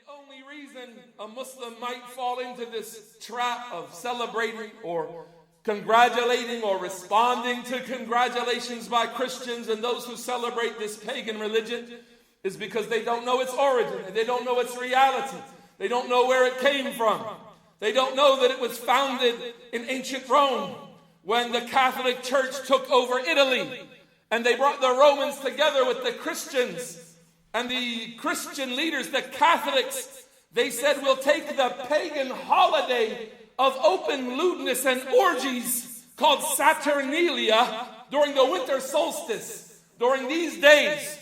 only reason a Muslim might fall into this trap of celebrating or congratulating or responding to congratulations by Christians and those who celebrate this pagan religion is because they don't know its origin and they don't know its reality. They don't know where it came from. They don't know that it was founded in ancient Rome when the Catholic Church took over Italy and they brought the Romans together with the Christians. And the Christian leaders, the Catholics, they said, we'll take the pagan holiday of open lewdness and orgies called Saturnalia during the winter solstice. During these days,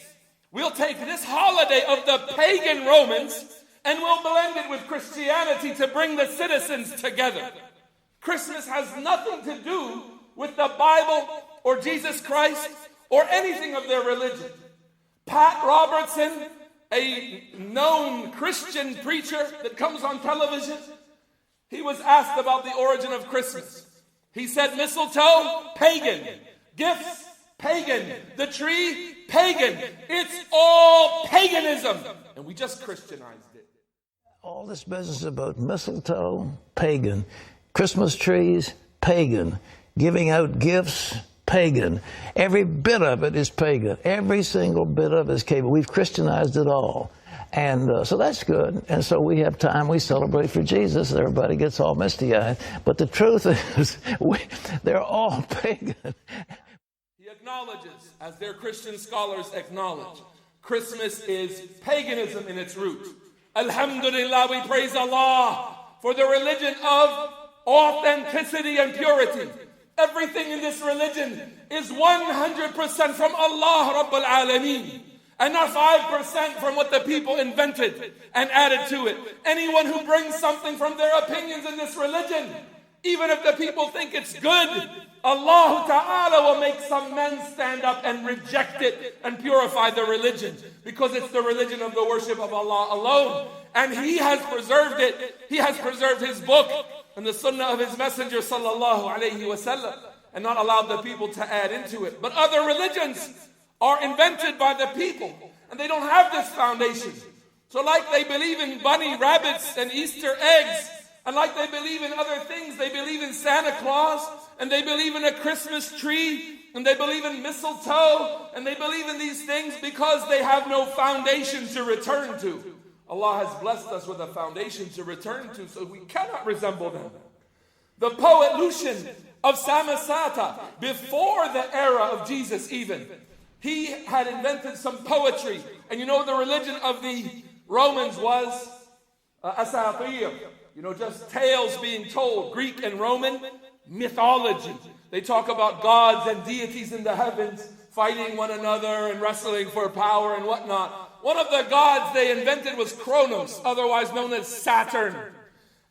we'll take this holiday of the pagan Romans and we'll blend it with Christianity to bring the citizens together. Christmas has nothing to do with the Bible or Jesus Christ or anything of their religion. Pat Robertson, a known Christian preacher that comes on television, he was asked about the origin of Christmas. He said, mistletoe, pagan. Gifts, pagan. The tree, pagan. It's all paganism. And we just Christianized it. All this business about mistletoe, pagan. Christmas trees, pagan. Giving out gifts, pagan. Every bit of it is pagan. Every single bit of it is pagan. We've Christianized it all. And so that's good. And so we have time, we celebrate for Jesus, and everybody gets all misty-eyed. But the truth is, they're all pagan. He acknowledges, as their Christian scholars acknowledge, Christmas is paganism in its root. Alhamdulillah, we praise Allah for the religion of authenticity and purity. Everything in this religion is 100% from Allah Rabbul Alameen, and not 5% from what the people invented and added to it. Anyone who brings something from their opinions in this religion, even if the people think it's good, Allah Ta'ala will make some men stand up and reject it and purify the religion, because it's the religion of the worship of Allah alone. And He has preserved it. He has preserved His book and the sunnah of His messenger sallallahu alayhi wasallam, and not allowed the people to add into it. But other religions are invented by the people, and they don't have this foundation. So like they believe in bunny rabbits and Easter eggs, and like they believe in other things, they believe in Santa Claus, and they believe in a Christmas tree, and they believe in mistletoe, and they believe in these things because they have no foundation to return to. Allah has blessed us with a foundation to return to, so we cannot resemble them. The poet Lucian of Samosata, before the era of Jesus even, he had invented some poetry. And you know the religion of the Romans was asatir, just tales being told. Greek and Roman mythology. They talk about gods and deities in the heavens fighting one another and wrestling for power and whatnot. One of the gods they invented was Kronos, otherwise known as Saturn.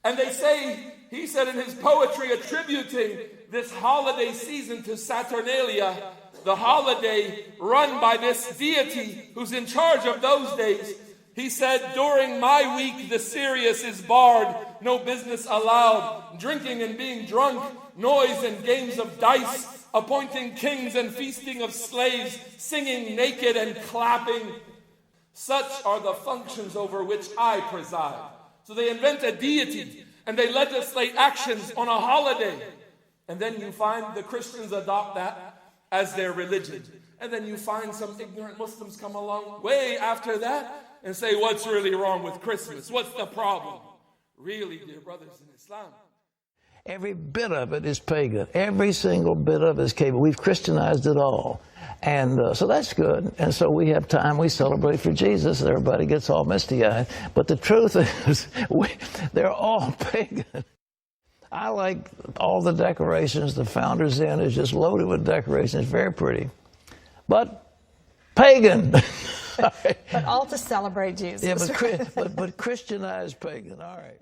And they say, he said in his poetry, attributing this holiday season to Saturnalia, the holiday run by this deity who's in charge of those days, he said, during my week the serious is barred, no business allowed, drinking and being drunk, noise and games of dice, appointing kings and feasting of slaves, singing naked and clapping. Such are the functions over which I preside. So they invent a deity and they legislate actions on a holiday. And then you find the Christians adopt that as their religion. And then you find some ignorant Muslims come along way after that and say, what's really wrong with Christmas? What's the problem? Really, dear brothers in Islam, every bit of it is pagan. Every single bit of it is pagan. We've Christianized it all. And so that's good. And so we have time, we celebrate for Jesus, and everybody gets all misty-eyed. But the truth is, they're all pagan. I like all the decorations. The Founder's Inn is just loaded with decorations. It's very pretty. But pagan. But all to celebrate Jesus. Yeah, but Christianized pagan. All right.